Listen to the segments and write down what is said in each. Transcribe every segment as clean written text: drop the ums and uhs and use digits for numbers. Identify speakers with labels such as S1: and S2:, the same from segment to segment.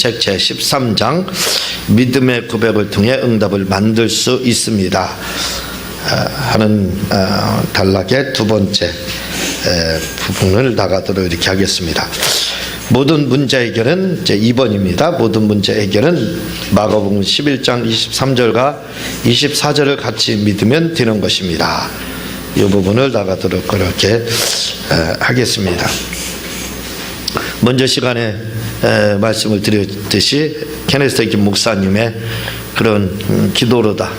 S1: 책 제13장 믿음의 고백을 통해 응답을 만들 수 있습니다 하는 단락의 두 번째 부분을 나가도록 이렇게 하겠습니다. 모든 문제 해결은 이제 2번입니다. 모든 문제 해결은 마가복음 11장 23절과 24절을 같이 믿으면 되는 것입니다. 이 부분을 나가도록 그렇게 하겠습니다. 먼저 시간에 말씀을 드렸듯이 케네스 김 목사님의 그런 기도로다.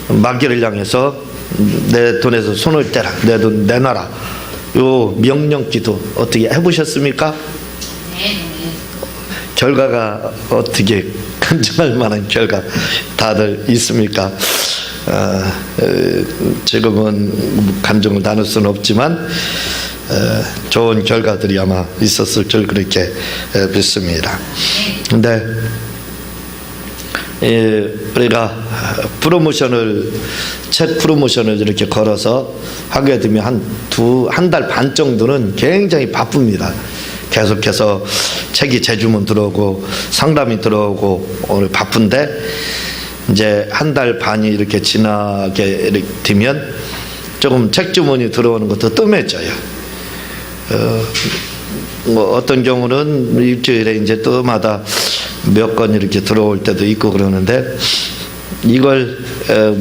S1: 마귀를 향해서 내 돈에서 손을 떼라, 내 돈 내놔라. 요 명령 기도 어떻게 해보셨습니까? 결과가 어떻게 간증할 만한 결과 다들 있습니까? 지금은 감정을 나눌 수는 없지만 좋은 결과들이 아마 있었을 줄 그렇게 믿습니다. 근데 우리가 책 프로모션을 이렇게 걸어서 하게 되면 한 달 반 정도는 굉장히 바쁩니다. 계속해서 책이 재주문 들어오고 상담이 들어오고 오늘 바쁜데 이제 한 달 반이 이렇게 지나게 되면 조금 책 주문이 들어오는 것도 뜸해져요. 뭐 어떤 경우는 일주일에 이제 또마다 몇 건 이렇게 들어올 때도 있고 그러는데 이걸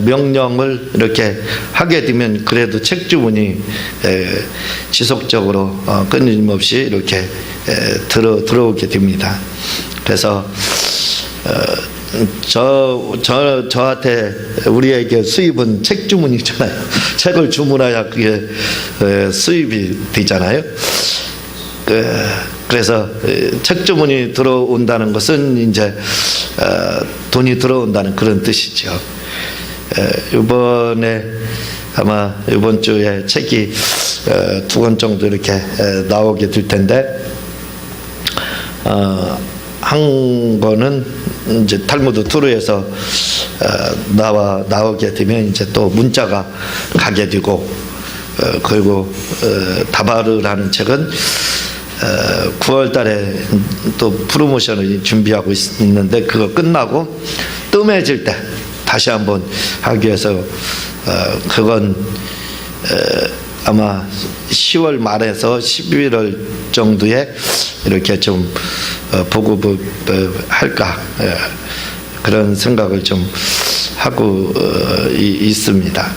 S1: 명령을 이렇게 하게 되면 그래도 책 주문이 지속적으로 끊임없이 이렇게 들어오게 됩니다. 그래서 저한테 우리에게 수입은 책 주문이잖아요. 책을 주문해야 그게 수입이 되잖아요. 그래서 책 주문이 들어온다는 것은 이제 돈이 들어온다는 그런 뜻이죠. 이번에 아마 이번 주에 책이 2권 정도 이렇게 나오게 될 텐데 한 거는 이제 탈무드 투르에서 나오게 되면 이제 또 문자가 가게 되고 그리고 다바르라는 책은 9월 달에 또 프로모션을 준비하고 있는데 그거 끝나고 뜸해질 때 다시 한번 하기 위해서 그건 아마 10월 말에서 11월 정도에 이렇게 좀 보급을 할까 그런 생각을 좀 하고 있습니다.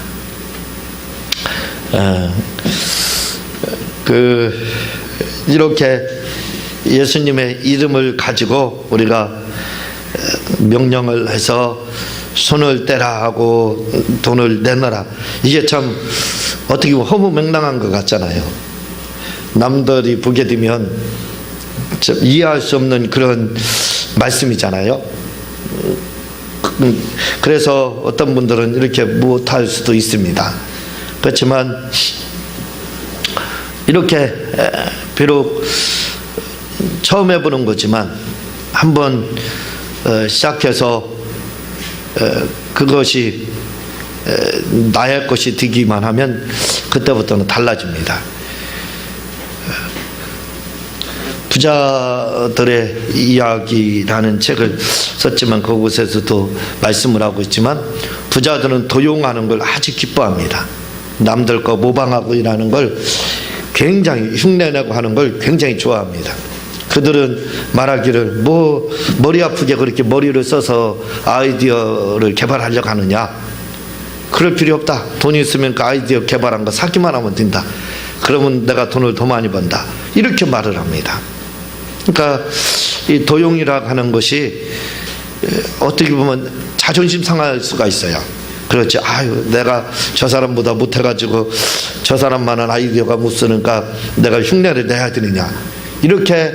S1: 이렇게 예수님의 이름을 가지고 우리가 명령을 해서 손을 떼라 하고 돈을 내놔라. 이게 참 어떻게 보면 허무맹랑한 것 같잖아요. 남들이 보게 되면 이해할 수 없는 그런 말씀이잖아요. 그래서 어떤 분들은 이렇게 못할 수도 있습니다. 그렇지만 이렇게 비록 처음 해보는 거지만 한번 시작해서 그것이 나의 것이 되기만 하면 그때부터는 달라집니다. 부자들의 이야기라는 책을 썼지만 그곳에서도 말씀을 하고 있지만 부자들은 도용하는 걸 아주 기뻐합니다. 남들 거 모방하고 일하는 걸 굉장히 흉내내고 하는 걸 굉장히 좋아합니다. 그들은 말하기를 머리 아프게 그렇게 머리를 써서 아이디어를 개발하려고 하느냐. 그럴 필요 없다. 돈이 있으면 그 아이디어 개발한 거 사기만 하면 된다. 그러면 내가 돈을 더 많이 번다. 이렇게 말을 합니다. 그러니까 이 도용이라고 하는 것이 어떻게 보면 자존심 상할 수가 있어요. 그렇지. 아유, 내가 저 사람보다 못해가지고 저 사람만은 아이디어가 못 쓰니까 내가 흉내를 내야 되느냐. 이렇게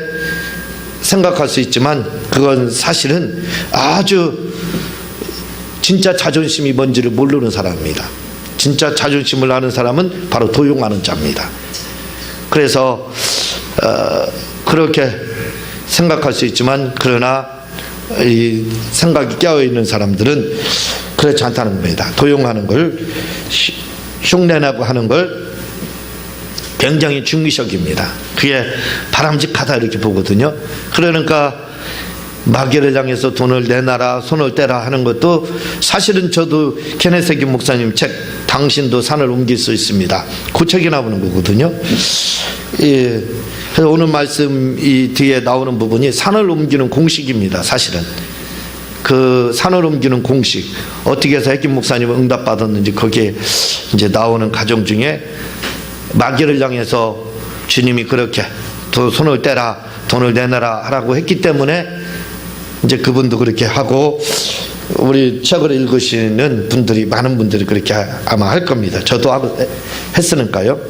S1: 생각할 수 있지만 그건 사실은 아주 진짜 자존심이 뭔지를 모르는 사람입니다. 진짜 자존심을 아는 사람은 바로 도용하는 자입니다. 그래서 그렇게 생각할 수 있지만 그러나 이 생각이 깨어있는 사람들은 그렇지 않다는 겁니다. 도용하는 걸 흉내내고 하는 걸 굉장히 중의적입니다. 그게 바람직하다 이렇게 보거든요. 그러니까 마귀를 향해서 돈을 내놔라, 손을 떼라 하는 것도 사실은 저도 케네세기 목사님 책 당신도 산을 옮길 수 있습니다, 그 책이 나오는 거거든요. 예, 그래서 오늘 말씀 이 뒤에 나오는 부분이 산을 옮기는 공식입니다. 사실은 그 산을 옮기는 공식, 어떻게 해서 핵김 목사님은 응답받았는지 거기에 이제 나오는 가정 중에 마귀를 향해서 주님이 그렇게 손을 떼라, 돈을 내놔라 하라고 했기 때문에 이제 그분도 그렇게 하고, 우리 책을 읽으시는 분들이, 많은 분들이 그렇게 아마 할 겁니다. 저도 했으니까요.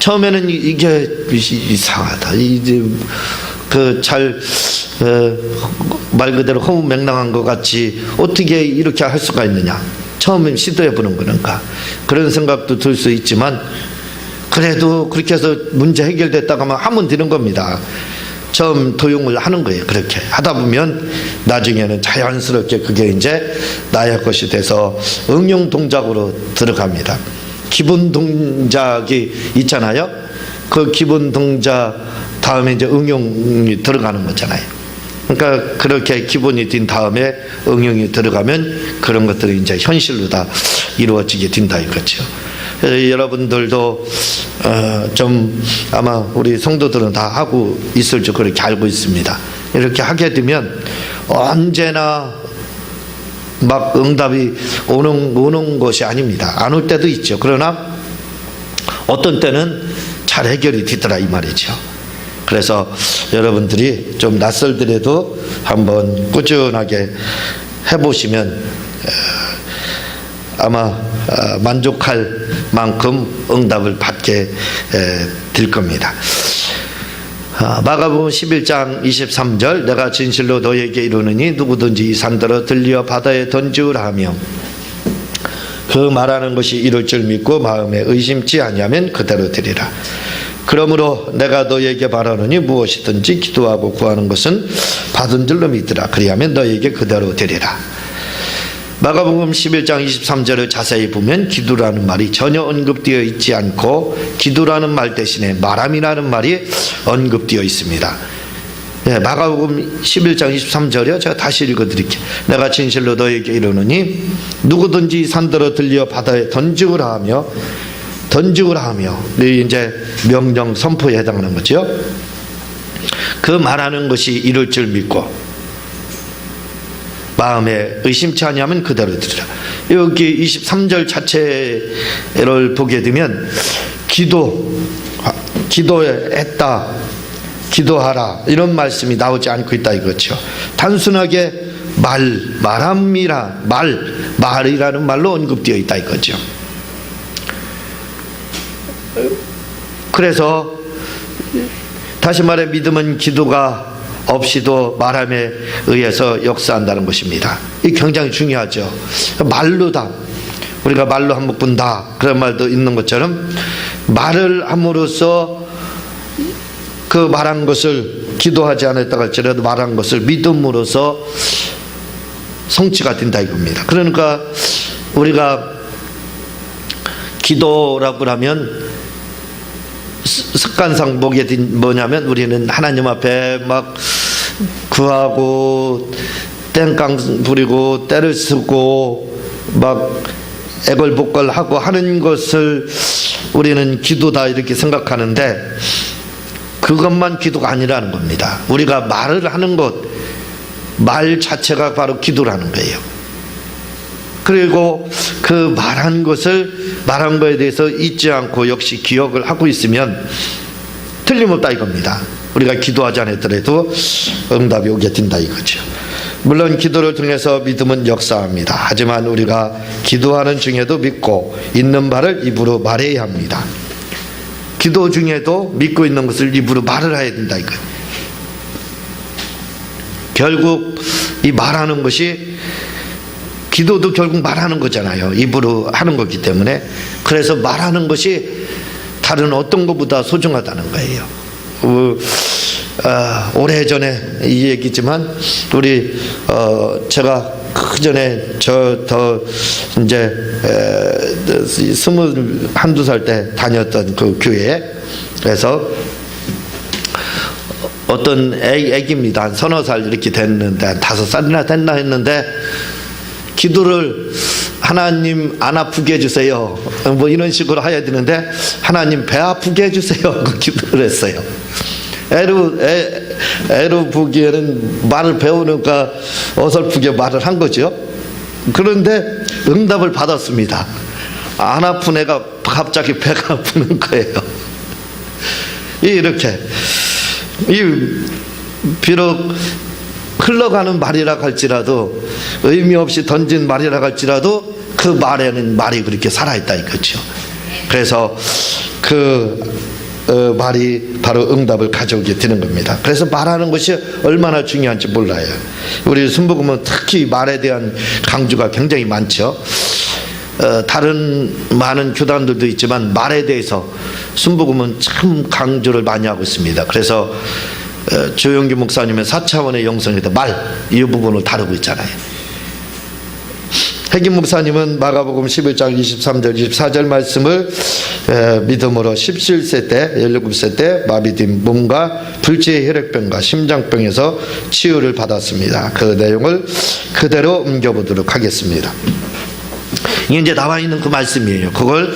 S1: 처음에는 이게 이상하다, 이제 말 그대로 허무맹랑한 것 같이 어떻게 이렇게 할 수가 있느냐, 처음엔 시도해 보는 거니까 그런 생각도 들 수 있지만, 그래도 그렇게 해서 문제 해결됐다고 하면 되는 겁니다. 처음 도용을 하는 거예요. 그렇게 하다 보면 나중에는 자연스럽게 그게 이제 나의 것이 돼서 응용 동작으로 들어갑니다. 기본 동작이 있잖아요. 그 기본 동작 다음에 이제 응용이 들어가는 거잖아요. 그러니까 그렇게 기본이 된 다음에 응용이 들어가면 그런 것들이 이제 현실로 다 이루어지게 된다 이거죠. 그래서 여러분들도 좀 아마 우리 성도들은 다 하고 있을 줄 그렇게 알고 있습니다. 이렇게 하게 되면 언제나 막 응답이 오는 것이 아닙니다. 안 올 때도 있죠. 그러나 어떤 때는 잘 해결이 되더라 이 말이죠. 그래서 여러분들이 좀 낯설더라도 한번 꾸준하게 해보시면 아마 만족할 만큼 응답을 받게 될 겁니다. 마가복음 11장 23절, 내가 진실로 너에게 이르노니 누구든지 이 산더러 들려 바다에 던지우라 하며 그 말하는 것이 이룰 줄 믿고 마음에 의심치 아니하면 그대로 되리라. 그러므로 내가 너에게 바라노니 무엇이든지 기도하고 구하는 것은 받은 줄로 믿으라. 그리하면 너에게 그대로 되리라. 마가복음 11장 23절을 자세히 보면 기도라는 말이 전혀 언급되어 있지 않고 기도라는 말 대신에 말함이라는 말이 언급되어 있습니다. 네, 마가복음 11장 23절이요. 제가 다시 읽어드릴게요. 내가 진실로 너에게 이르노니 누구든지 산더러 들려 바다에 던지우라 하며 이제 명령 선포에 해당하는 거죠. 그 말하는 것이 이룰 줄 믿고 마음에 의심치 아니하면 그대로 들으라. 여기 23절 자체를 보게 되면 기도했다, 기도하라 이런 말씀이 나오지 않고 있다 이거죠. 단순하게 말이라는 말로 언급되어 있다 이거죠. 그래서 다시 말해 믿음은 기도가 없이도 말함에 의해서 역사한다는 것입니다. 이 굉장히 중요하죠. 말로다, 우리가 말로 한몫 본다 그런 말도 있는 것처럼 말을 함으로써 그 말한 것을 기도하지 않았다고 할지라도 말한 것을 믿음으로써 성취가 된다 이겁니다. 그러니까 우리가 기도라고 하면 습관상 보게 된 뭐냐면 우리는 하나님 앞에 막 구하고 땡깡 부리고 때를 쓰고 막 애걸복걸하고 하는 것을 우리는 기도다 이렇게 생각하는데 그것만 기도가 아니라는 겁니다. 우리가 말을 하는 것, 말 자체가 바로 기도라는 거예요. 그리고 그 말한 거에 대해서 잊지 않고 역시 기억을 하고 있으면 틀림없다 이겁니다. 우리가 기도하지 않았더라도 응답이 오게 된다 이거죠. 물론 기도를 통해서 믿음은 역사합니다. 하지만 우리가 기도하는 중에도 믿고 있는 바를 입으로 말해야 합니다. 기도 중에도 믿고 있는 것을 입으로 말을 해야 된다 이거예요. 결국 이 말하는 것이, 기도도 결국 말하는 거잖아요. 입으로 하는 거기 때문에. 그래서 말하는 것이 다른 어떤 것보다 소중하다는 거예요. 오래전에 이 얘기지만 우리 제가 그전에 이제 21~22살 때 다녔던 그 교회에, 그래서 어떤 애기입니다. 한 서너 살 이렇게 됐는데, 한 5살이나 됐나 했는데, 기도를 하나님 안 아프게 해주세요. 뭐 이런 식으로 해야 되는데, 하나님 배 아프게 해주세요. 그 기도를 했어요. 애로 보기에는 말을 배우니까 어설프게 말을 한 거죠. 그런데 응답을 받았습니다. 안 아픈 애가 갑자기 배가 아프는 거예요. 이렇게 비록 흘러가는 말이라 할지라도, 의미 없이 던진 말이라 할지라도 그 말에는 말이 그렇게 살아있다 이거죠. 그래서 그 말이 바로 응답을 가져오게 되는 겁니다. 그래서 말하는 것이 얼마나 중요한지 몰라요. 우리 순복음은 특히 말에 대한 강조가 굉장히 많죠. 다른 많은 교단들도 있지만 말에 대해서 순복음은 참 강조를 많이 하고 있습니다. 그래서 조영기 목사님의 4차원의 영성에도 말, 이 부분을 다루고 있잖아요. 핵임 목사님은 마가복음 11장 23절 24절 말씀을 믿음으로 17세 때 17세 때 마비된 몸과 불치의 혈액병과 심장병에서 치유를 받았습니다. 그 내용을 그대로 옮겨보도록 하겠습니다. 이게 이제 나와 있는 그 말씀이에요. 그걸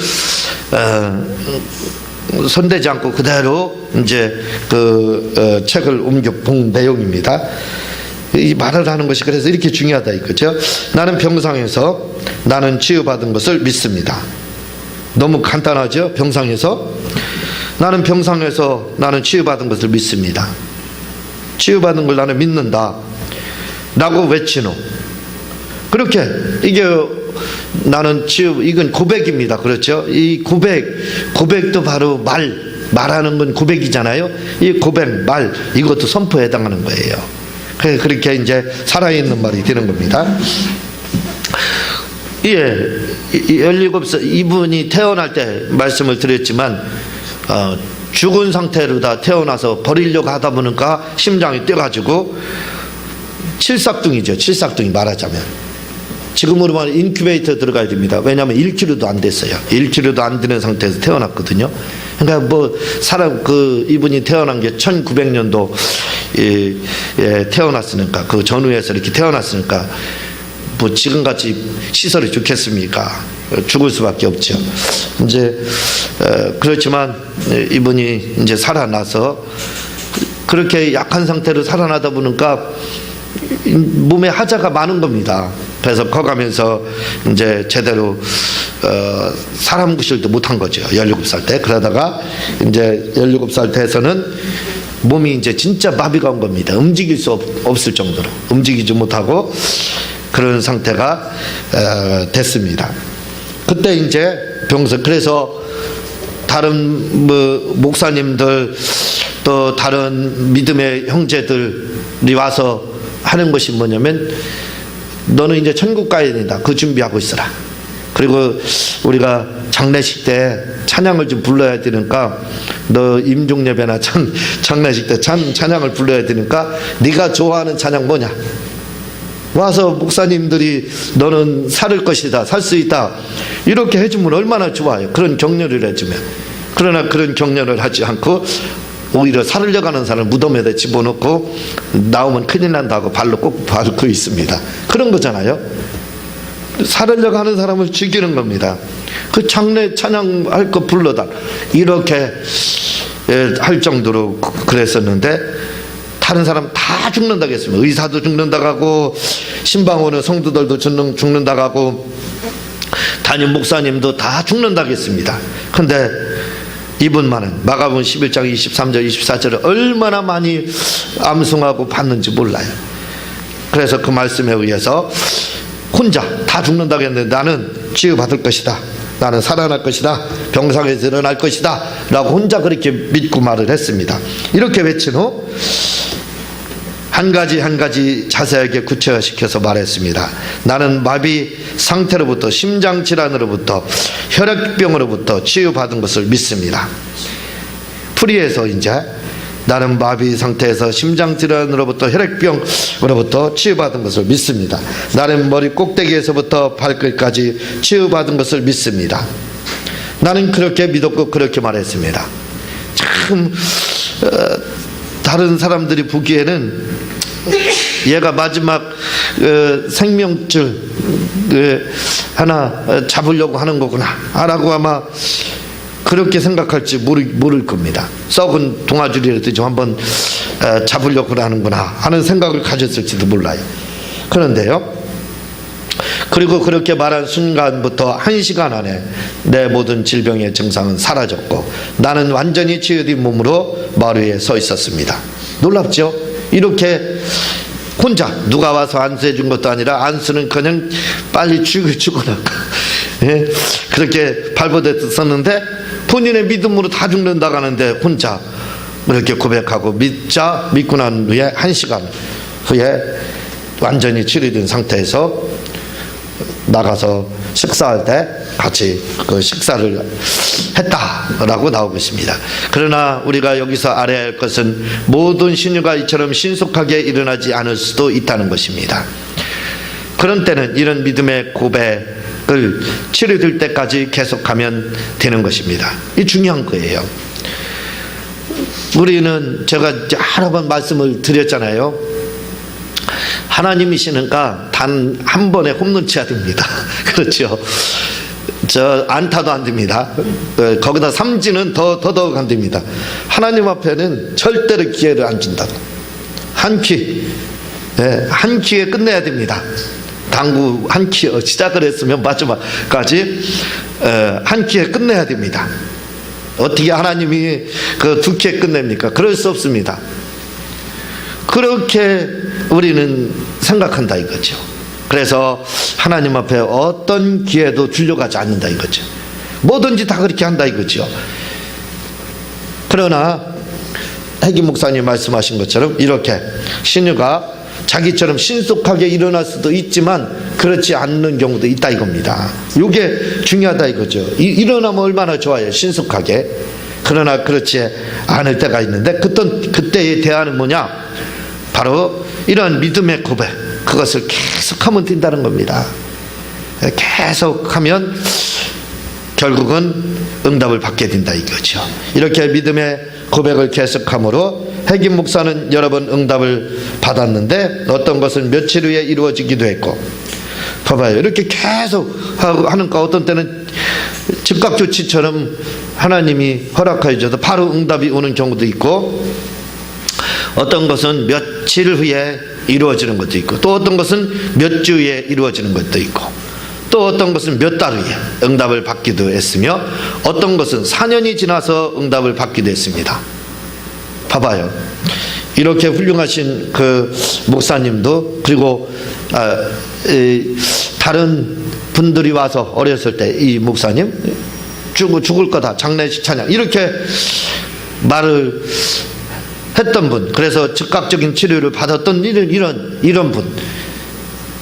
S1: 손대지 않고 그대로 이제 그 책을 옮겨 본 내용입니다. 이 말을 하는 것이 그래서 이렇게 중요하다 이거죠. 나는 병상에서 나는 치유받은 것을 믿습니다. 너무 간단하죠? 병상에서 나는 병상에서 나는 치유받은 것을 믿습니다. 치유받은 걸 나는 믿는다 라고 외치노. 그렇게 이게 나는 치유, 이건 고백입니다. 그렇죠? 이 고백도 바로 말하는 건 고백이잖아요. 이 고백, 말, 이것도 선포에 해당하는 거예요. 그렇게 이제 살아있는 말이 되는 겁니다. 예, 17살, 이분이 태어날 때 말씀을 드렸지만, 죽은 상태로 다 태어나서 버리려고 하다 보니까 심장이 뛰어가지고, 칠삭둥이죠. 칠삭둥이 말하자면. 지금으로 말하면 인큐베이터 들어가야 됩니다. 왜냐하면 1kg도 안 됐어요. 1kg도 안 되는 상태에서 태어났거든요. 그러니까 뭐 사람 이분이 태어난 게 1900년도 태어났으니까, 그 전후에서 이렇게 태어났으니까 뭐 지금같이 시설이 좋겠습니까? 죽을 수밖에 없죠. 이제 그렇지만 이분이 이제 살아나서 그렇게 약한 상태로 살아나다 보니까 몸에 하자가 많은 겁니다. 그래서 커가면서 이제 제대로 사람 구실도 못한 거죠. 17살 때. 그러다가 이제 17살 때에서는 몸이 이제 진짜 마비가 온 겁니다. 움직일 수 없을 정도로 움직이지 못하고 그런 상태가 됐습니다. 그때 이제 병서, 그래서 다른 뭐 목사님들 또 다른 믿음의 형제들이 와서 하는 것이 뭐냐면, 너는 이제 천국 가야 된다. 그 준비하고 있어라. 그리고 우리가 장례식 때 찬양을 좀 불러야 되니까, 너 임종예배나 장례식 때 찬양을 불러야 되니까 네가 좋아하는 찬양 뭐냐? 와서 목사님들이 너는 살 것이다, 살 수 있다, 이렇게 해주면 얼마나 좋아요. 그런 격려를 해주면. 그러나 그런 격려를 하지 않고 오히려 살으려고 하는 사람을 무덤에다 집어넣고 나오면 큰일 난다고 발로 꼭 밟고 있습니다. 그런 거잖아요. 살으려고 하는 사람을 죽이는 겁니다. 그 장례 찬양할 거 불러달, 이렇게 할 정도로 그랬었는데, 다른 사람 다 죽는다고 했습니다. 의사도 죽는다고 하고, 신방 오는 성도들도 죽는다고 하고, 담임 목사님도 다 죽는다고 했습니다. 근데 이분만은 마가복음 11장 23절 24절을 얼마나 많이 암송하고 봤는지 몰라요. 그래서 그 말씀에 의해서 혼자 다 죽는다고 했는데, 나는 치유받을 것이다, 나는 살아날 것이다, 병상에서 일어날 것이다 라고 혼자 그렇게 믿고 말을 했습니다. 이렇게 외친 후 한 가지 자세하게 구체화시켜서 말했습니다. 나는 마비 상태로부터, 심장질환으로부터, 혈액병으로부터 치유받은 것을 믿습니다. 풀이에서 이제 나는 마비 상태에서 심장질환으로부터, 혈액병으로부터 치유받은 것을 믿습니다. 나는 머리 꼭대기에서부터 발끝까지 치유받은 것을 믿습니다. 나는 그렇게 믿었고 그렇게 말했습니다. 참 다른 사람들이 보기에는 얘가 마지막 생명줄 하나 잡으려고 하는 거구나 라고 아마 그렇게 생각할지 모를 겁니다. 썩은 동아줄이라도 좀 한번 잡으려고 하는구나 하는 생각을 가졌을지도 몰라요. 그런데요, 그리고 그렇게 말한 순간부터 1시간 안에 내 모든 질병의 증상은 사라졌고 나는 완전히 치유된 몸으로 마을 위에 서 있었습니다. 놀랍죠? 이렇게 혼자 누가 와서 안수해 준 것도 아니라 안수는 그냥 빨리 죽어라 그렇게 발버둥쳤었는데 본인의 믿음으로 다 죽는다고 하는데 혼자 이렇게 고백하고 믿고 난 후에 1시간 후에 완전히 치료된 상태에서 나가서 식사할 때 같이 그 식사를 했다라고 나오고 있습니다. 그러나 우리가 여기서 알아야 할 것은 모든 신유가 이처럼 신속하게 일어나지 않을 수도 있다는 것입니다. 그런 때는 이런 믿음의 고백을 치료될 때까지 계속하면 되는 것입니다. 이 중요한 거예요. 우리는 제가 여러 번 말씀을 드렸잖아요. 하나님이시니까 단 한 번에 홈런 쳐야 됩니다. 그렇죠. 안타도 안 됩니다. 거기다 삼진은 더더욱 안 됩니다. 하나님 앞에는 절대로 기회를 안 준다고. 한 키에 끝내야 됩니다. 당구 한 키 시작을 했으면 마지막까지 한 키에 끝내야 됩니다. 어떻게 하나님이 그 2키에 끝냅니까? 그럴 수 없습니다. 그렇게 우리는 생각한다 이거죠. 그래서 하나님 앞에 어떤 기회도 주려가지 않는다 이거죠. 뭐든지 다 그렇게 한다 이거죠. 그러나 해기 목사님 말씀하신 것처럼 이렇게 신유가 자기처럼 신속하게 일어날 수도 있지만 그렇지 않는 경우도 있다 이겁니다. 이게 중요하다 이거죠. 일어나면 얼마나 좋아요, 신속하게. 그러나 그렇지 않을 때가 있는데 그때의 대안은 뭐냐? 바로 이런 믿음의 고백, 그것을 계속하면 된다는 겁니다. 계속하면 결국은 응답을 받게 된다 이거죠. 이렇게 믿음의 고백을 계속함으로 해김 목사는 여러 번 응답을 받았는데 어떤 것은 며칠 후에 이루어지기도 했고, 봐봐요, 이렇게 계속 하니까 어떤 때는 즉각조치처럼 하나님이 허락하여 줘도 바로 응답이 오는 경우도 있고, 어떤 것은 며칠 후에 이루어지는 것도 있고, 또 어떤 것은 몇 주 후에 이루어지는 것도 있고, 또 어떤 것은 몇 달 후에 응답을 받기도 했으며, 어떤 것은 4년이 지나서 응답을 받기도 했습니다. 봐봐요, 이렇게 훌륭하신 그 목사님도, 그리고 다른 분들이 와서 어렸을 때 이 목사님 죽을 거다, 장례식 찬양, 이렇게 말을 했던 분, 그래서 즉각적인 치료를 받았던 이런 분,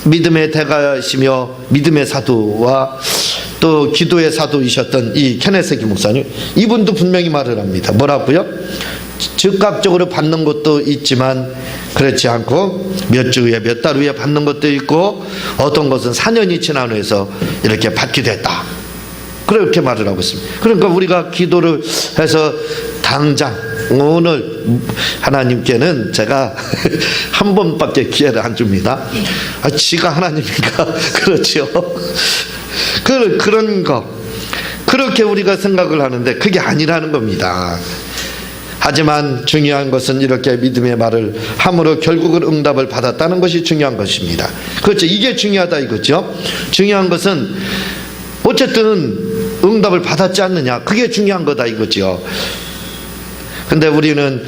S1: 믿음의 대가시며 믿음의 사도와 또 기도의 사도이셨던 이 케네세기 목사님, 이분도 분명히 말을 합니다. 뭐라고요? 즉각적으로 받는 것도 있지만 그렇지 않고 몇 주 후에 몇 달 후에 받는 것도 있고, 어떤 것은 4년이 지난 후에서 이렇게 받기도 했다, 그렇게 말을 하고 있습니다. 그러니까 우리가 기도를 해서 당장 오늘 하나님께는 제가 한 번밖에 기회를 안 줍니다. 지가 하나님이니까 그렇죠. 그런 거, 그렇게 우리가 생각을 하는데 그게 아니라는 겁니다. 하지만 중요한 것은 이렇게 믿음의 말을 함으로 결국은 응답을 받았다는 것이 중요한 것입니다. 그렇죠. 이게 중요하다 이거죠. 중요한 것은 어쨌든 응답을 받았지 않느냐, 그게 중요한 거다 이거죠. 근데 우리는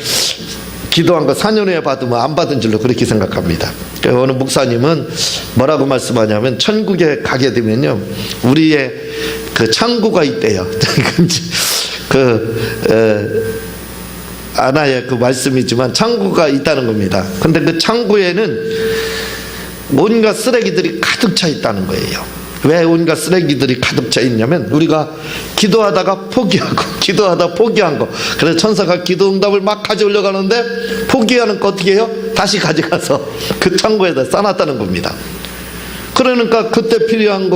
S1: 기도한 거 4년 후에 받으면 안 받은 줄로 그렇게 생각합니다. 어느 목사님은 뭐라고 말씀하냐면, 천국에 가게 되면요, 우리의 그 창구가 있대요. 하나의 그 말씀이지만 창구가 있다는 겁니다. 근데 그 창구에는 온갖 쓰레기들이 가득 차 있다는 거예요. 왜 온갖 쓰레기들이 가득 차 있냐면, 우리가 기도하다가 포기한 거. 그래서 천사가 기도 응답을 막 가져오려고 하는데 포기하는 거 어떻게 해요? 다시 가져가서 그 창고에다 싸놨다는 겁니다. 그러니까 그때 필요한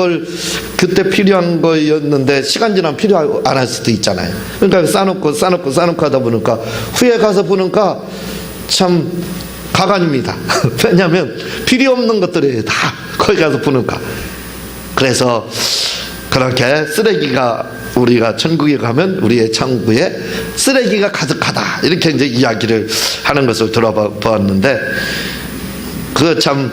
S1: 거였는데 시간 지나면 필요 안 할 수도 있잖아요. 그러니까 싸놓고 하다 보니까 후에 가서 보니까 참 가관입니다. 왜냐하면 필요 없는 것들이 다 거기 가서 부는가. 그래서 그렇게 쓰레기가 우리가 천국에 가면 우리의 창구에 쓰레기가 가득하다 이렇게 이제 이야기를 하는 것을 들어보았는데 그거 참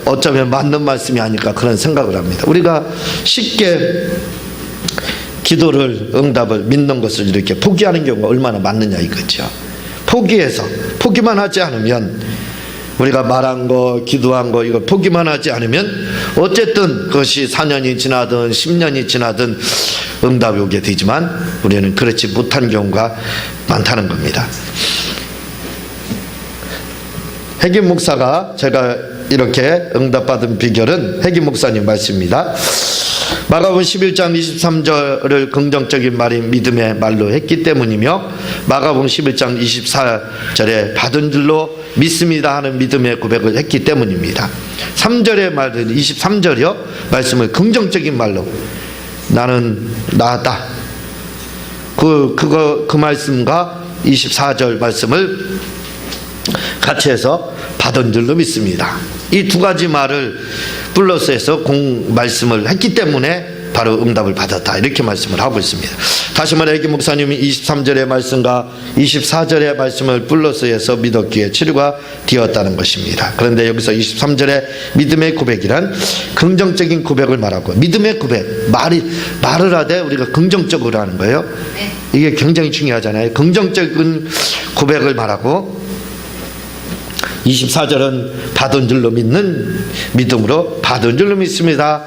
S1: 어쩌면 맞는 말씀이 아닐까 그런 생각을 합니다. 우리가 쉽게 기도를 응답을 믿는 것을 이렇게 포기하는 경우가 얼마나 많느냐 이거죠. 포기만 하지 않으면 우리가 말한 거 기도한 거 이걸 포기만 하지 않으면 어쨌든 그것이 4년이 지나든 10년이 지나든 응답이 오게 되지만 우리는 그렇지 못한 경우가 많다는 겁니다. 핵임 목사가 제가 이렇게 응답받은 비결은 핵임 목사님 말씀입니다. 마가복음 11장 23절을 긍정적인 말인 믿음의 말로 했기 때문이며 마가복음 11장 24절에 받은 줄로 믿습니다 하는 믿음의 고백을 했기 때문입니다. 3절의 말은 23절이요 말씀을 긍정적인 말로 나는 나았다. 그 말씀과 24절 말씀을 같이 해서 받은 줄로 믿습니다. 이 두 가지 말을 플러스해서 말씀을 했기 때문에 바로 응답을 받았다 이렇게 말씀을 하고 있습니다. 다시 말해 핵임 목사님이 23절의 말씀과 24절의 말씀을 플러스해서 믿었기에 치료가 되었다는 것입니다. 그런데 여기서 23절의 믿음의 고백이란 긍정적인 고백을 말하고 믿음의 고백 말을 하되 우리가 긍정적으로 하는 거예요. 이게 굉장히 중요하잖아요. 긍정적인 고백을 말하고 24절은 받은 줄로 믿는 믿음으로 받은 줄로 믿습니다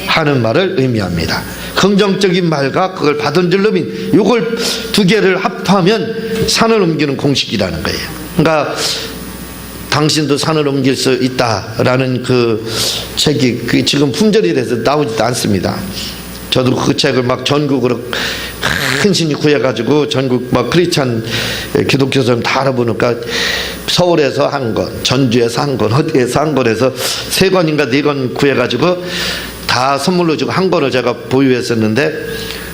S1: 하는 말을 의미합니다. 긍정적인 말과 그걸 받은 줄로 이걸 두 개를 합하면 산을 옮기는 공식이라는 거예요. 그러니까 당신도 산을 옮길 수 있다라는 그 책이 지금 품절이 돼서 나오지도 않습니다. 저도 그 책을 막 전국으로 흔신이 구해가지고 전국 막 크리스찬 기독교선 다 알아보니까 서울에서 한 권, 전주에서 한 권, 어디에서 한 권에서 3권인가 4권 구해가지고 다 선물로 주고 한 권을 제가 보유했었는데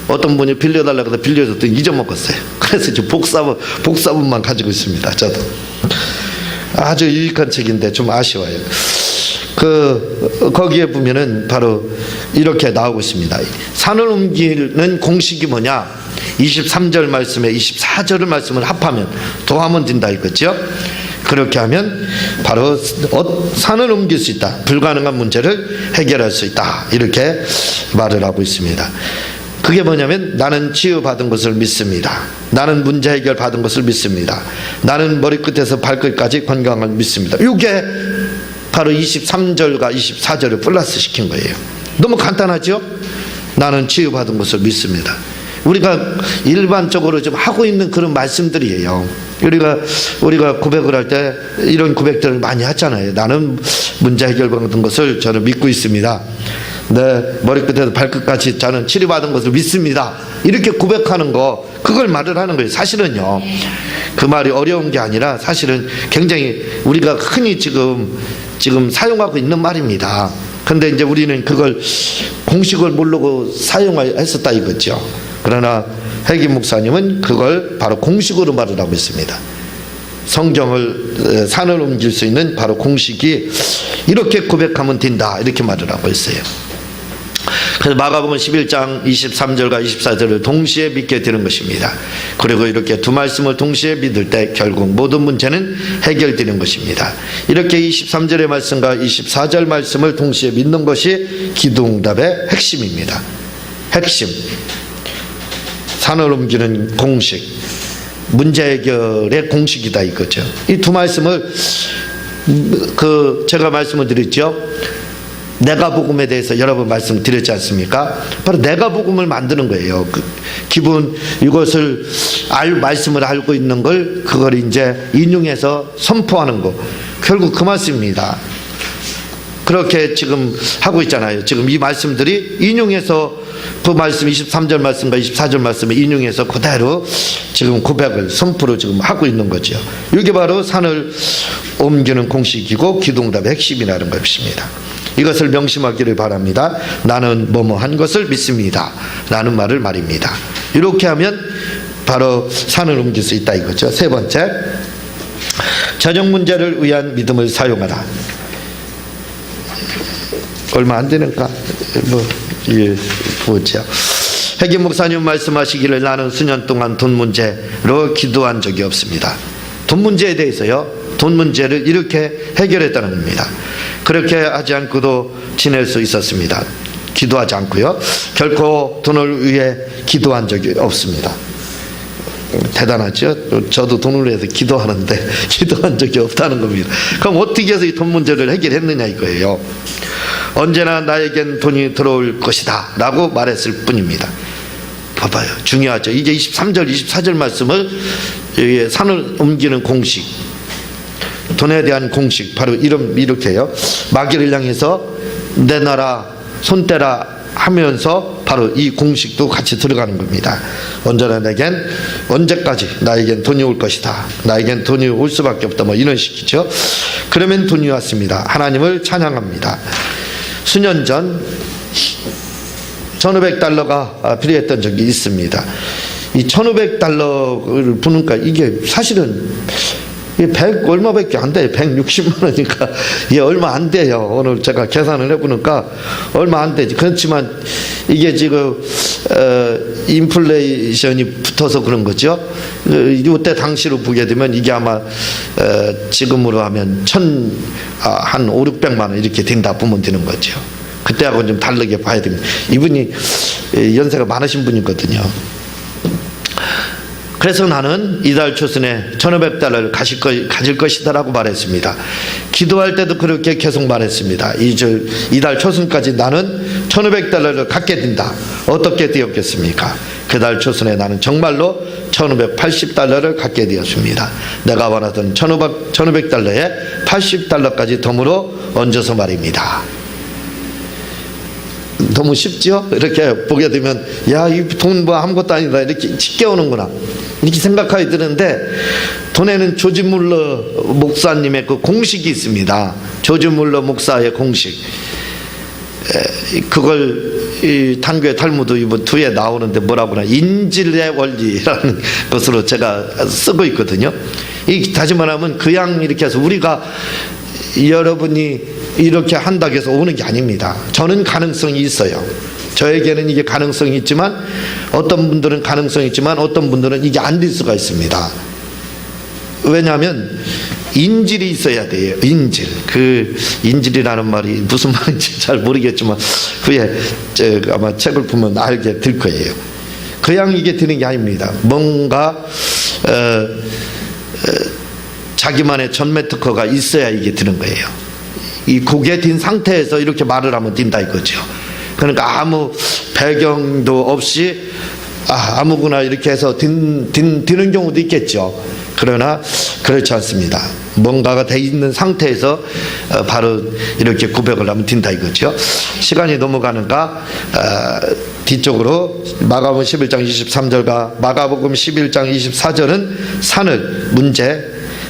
S1: 어떤 분이 빌려달라고 해서 빌려줬더니 잊어먹었어요. 그래서 지금 복사본만 가지고 있습니다. 저도 아주 유익한 책인데 좀 아쉬워요. 거기에 보면은 바로 이렇게 나오고 있습니다. 산을 옮기는 공식이 뭐냐? 23절 말씀에 24절 말씀을 합하면 더하면 된다 이거죠. 그렇게 하면 바로 산을 옮길 수 있다. 불가능한 문제를 해결할 수 있다. 이렇게 말을 하고 있습니다. 그게 뭐냐면 나는 치유받은 것을 믿습니다. 나는 문제 해결 받은 것을 믿습니다. 나는 머리끝에서 발끝까지 건강을 믿습니다. 이게 바로 23절과 24절을 플러스 시킨 거예요. 너무 간단하죠? 나는 치유받은 것을 믿습니다. 우리가 일반적으로 좀 하고 있는 그런 말씀들이에요. 우리가 고백을 할 때 이런 고백들을 많이 하잖아요. 나는 문제 해결 받은 것을 저는 믿고 있습니다. 내 머리끝에서 발끝까지 저는 치료받은 것을 믿습니다. 이렇게 고백하는 거 그걸 말을 하는 거예요. 사실은요. 그 말이 어려운 게 아니라 사실은 굉장히 우리가 흔히 지금 사용하고 있는 말입니다. 근데 이제 우리는 그걸 공식을 모르고 사용했었다 이거죠. 그러나 핵임 목사님은 그걸 바로 공식으로 말을 하고 있습니다. 성경을 산을 옮길 수 있는 바로 공식이 이렇게 고백하면 된다 이렇게 말을 하고 있어요. 그래서 마가복음 11장 23절과 24절을 동시에 믿게 되는 것입니다. 그리고 이렇게 두 말씀을 동시에 믿을 때 결국 모든 문제는 해결되는 것입니다. 이렇게 23절의 말씀과 24절 말씀을 동시에 믿는 것이 기도응답의 핵심입니다. 핵심. 산을 옮기는 공식. 문제 해결의 공식이다 이거죠. 이 두 말씀을 제가 말씀을 드렸죠. 내가 복음에 대해서 여러 번 말씀드렸지 않습니까? 바로 내가 복음을 만드는 거예요. 이것을 말씀을 알고 있는 걸 그걸 이제 인용해서 선포하는 거. 결국 그 말씀입니다. 그렇게 지금 하고 있잖아요. 지금 이 말씀들이 인용해서 그 말씀 23절 말씀과 24절 말씀을 인용해서 그대로 지금 고백을 선포로 지금 하고 있는 거죠. 이게 바로 산을 옮기는 공식이고 기도응답의 핵심이라는 것입니다. 이것을 명심하기를 바랍니다. 나는 뭐뭐한 것을 믿습니다. 라는 말을 말입니다. 이렇게 하면 바로 산을 옮길 수 있다 이거죠. 세 번째, 재정 문제를 위한 믿음을 사용하라. 얼마 안 되는가? 보죠. 핵임 목사님 말씀하시기를 나는 수년 동안 돈 문제로 기도한 적이 없습니다. 돈 문제에 대해서요, 돈 문제를 이렇게 해결했다는 겁니다. 그렇게 하지 않고도 지낼 수 있었습니다. 기도하지 않고요, 결코 돈을 위해 기도한 적이 없습니다. 대단하죠? 저도 돈을 위해서 기도하는데 기도한 적이 없다는 겁니다. 그럼 어떻게 해서 이 돈 문제를 해결했느냐 이거예요. 언제나 나에겐 돈이 들어올 것이다 라고 말했을 뿐입니다. 봐봐요, 중요하죠. 이게 23절 24절 말씀을 산을 옮기는 공식, 돈에 대한 공식, 바로 이렇게요. 마귀를 향해서 내놔라, 손대라 하면서 바로 이 공식도 같이 들어가는 겁니다. 언제나 언제까지 나에겐 돈이 올 것이다, 나에겐 돈이 올 수밖에 없다, 뭐 이런 식이죠. 그러면 돈이 왔습니다. 하나님을 찬양합니다. 수년 전 1500달러가 필요했던 적이 있습니다. 이 1500달러를 부니까 이게 사실은 100 얼마밖에 안 돼요. 160만 원이니까 이게 얼마 안 돼요. 오늘 제가 계산을 해보니까 얼마 안 되지. 그렇지만 이게 지금 인플레이션이 붙어서 그런 거죠. 이때 당시로 보게 되면 이게 아마 지금으로 하면 한 5, 600만 원 이렇게 된다 보면 되는 거죠. 그때하고는 좀 다르게 봐야 됩니다. 이분이 연세가 많으신 분이거든요. 그래서 나는 이달 초순에 1500달러를 가질 것이다 라고 말했습니다. 기도할 때도 그렇게 계속 말했습니다. 이달 초순까지 나는 1500달러를 갖게 된다. 어떻게 되었겠습니까? 그달 초순에 나는 정말로 1580달러를 갖게 되었습니다. 내가 원하던 1500달러에 80달러까지 덤으로 얹어서 말입니다. 너무 쉽죠? 이렇게 보게 되면 야, 이 돈 뭐 아무것도 아니다 이렇게 쉽게 오는구나 이렇게 생각하게 되는데, 돈에는 조지 물러 목사님의 그 공식이 있습니다. 조지 물러 목사의 공식, 그걸 이 단교의 탈무드 이번 뒤에 나오는데 뭐라고 하나, 인질의 원리라는 것으로 제가 쓰고 있거든요. 다시 말하면 그냥 이렇게 해서 우리가 여러분이 이렇게 한다고 해서 오는 게 아닙니다. 저는 가능성이 있어요. 저에게는 이게 가능성이 있지만, 어떤 분들은 가능성이 있지만 어떤 분들은 이게 안 될 수가 있습니다. 왜냐하면 인질이 있어야 돼요. 인질. 그 인질이라는 말이 무슨 말인지 잘 모르겠지만 후에 아마 책을 보면 알게 될 거예요. 그냥 이게 되는 게 아닙니다. 뭔가 자기만의 전매 특허가 있어야 이게 되는 거예요. 이 고개 든 상태에서 이렇게 말을 하면 된다 이거죠. 그러니까 아무 배경도 없이 아무거나 이렇게 해서 드는 경우도 있겠죠. 그러나 그렇지 않습니다. 뭔가가 돼 있는 상태에서 바로 이렇게 고백을 하면 된다 이거죠. 시간이 넘어가는가 뒤쪽으로 마가복음 11장 23절과 마가복음 11장 24절은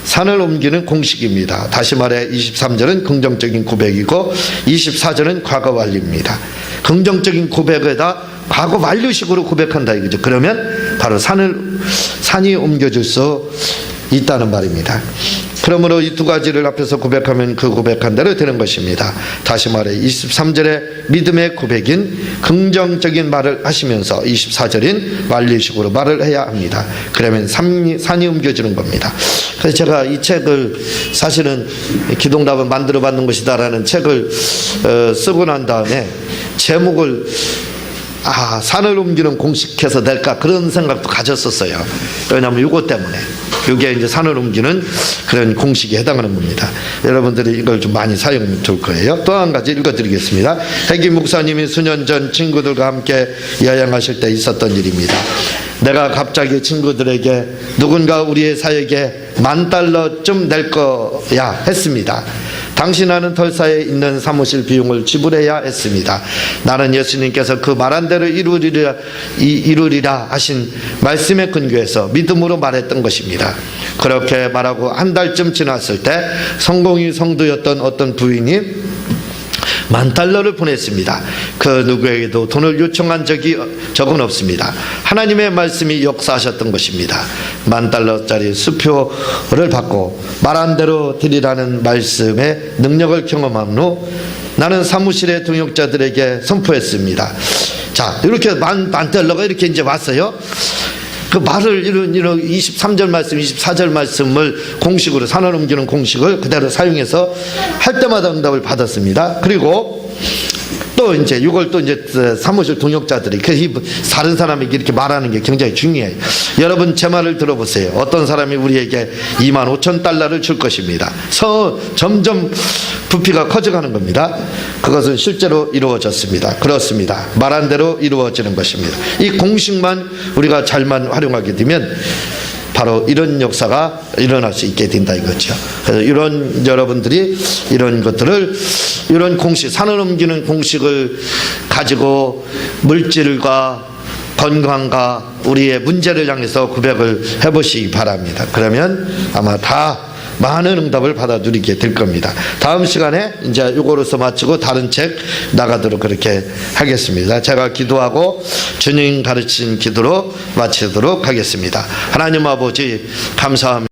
S1: 산을 옮기는 공식입니다. 다시 말해 23절은 긍정적인 고백이고 24절은 과거 완료입니다. 긍정적인 고백에다 과거 완료식으로 고백한다 이거죠. 그러면 바로 산이 옮겨질 수 있다는 말입니다. 그러므로 이 두 가지를 앞에서 고백하면 그 고백한 대로 되는 것입니다. 다시 말해 23절의 믿음의 고백인 긍정적인 말을 하시면서 24절인 완료식으로 말을 해야 합니다. 그러면 산이 옮겨지는 겁니다. 그래서 제가 이 책을 사실은 기도응답을 만들어 받는 것이다 라는 책을 쓰고 난 다음에 제목을 산을 옮기는 공식해서 낼까 그런 생각도 가졌었어요. 왜냐하면 이것 때문에 이게 이제 산을 옮기는 그런 공식에 해당하는 겁니다. 여러분들이 이걸 좀 많이 사용하면 좋을 거예요. 또 한 가지 읽어드리겠습니다. 핵임 목사님이 수년 전 친구들과 함께 여행하실 때 있었던 일입니다. 내가 갑자기 친구들에게 누군가 우리의 사역에 $10,000쯤 낼 거야 했습니다. 당신하는 털사에 있는 사무실 비용을 지불해야 했습니다. 나는 예수님께서 그 말한 대로 이루리라 하신 말씀에 근거해서 믿음으로 말했던 것입니다. 그렇게 말하고 한 달쯤 지났을 때 성공이 성도였던 어떤 부인이 $10,000를 보냈습니다. 그 누구에게도 돈을 요청한 적은 없습니다. 하나님의 말씀이 역사하셨던 것입니다. $10,000짜리 수표를 받고 말한 대로 드리라는 말씀의 능력을 경험한 후 나는 사무실의 동역자들에게 선포했습니다. 자, 이렇게 $10,000가 이렇게 이제 왔어요. 그 말을 이런 23절 말씀, 24절 말씀을 공식으로 산을 옮기는 공식을 그대로 사용해서 할 때마다 응답을 받았습니다. 그리고 또 이제 이걸 또 이제 사무실 동역자들이 다른 사람에게 이렇게 말하는 게 굉장히 중요해요. 여러분 제 말을 들어보세요. 어떤 사람이 우리에게 $25,000를 줄 것입니다. 점점 부피가 커져가는 겁니다. 그것은 실제로 이루어졌습니다. 그렇습니다. 말한 대로 이루어지는 것입니다. 이 공식만 우리가 잘만 활용하게 되면 바로 이런 역사가 일어날 수 있게 된다 이거죠. 그래서 이런 여러분들이 이런 것들을 이런 공식, 산을 옮기는 공식을 가지고 물질과 건강과 우리의 문제를 향해서 고백을 해보시기 바랍니다. 그러면 아마 다 많은 응답을 받아 누리게 될 겁니다. 다음 시간에 이제 이거로서 마치고 다른 책 나가도록 그렇게 하겠습니다. 제가 기도하고 주님 가르친 기도로 마치도록 하겠습니다. 하나님 아버지 감사합니다.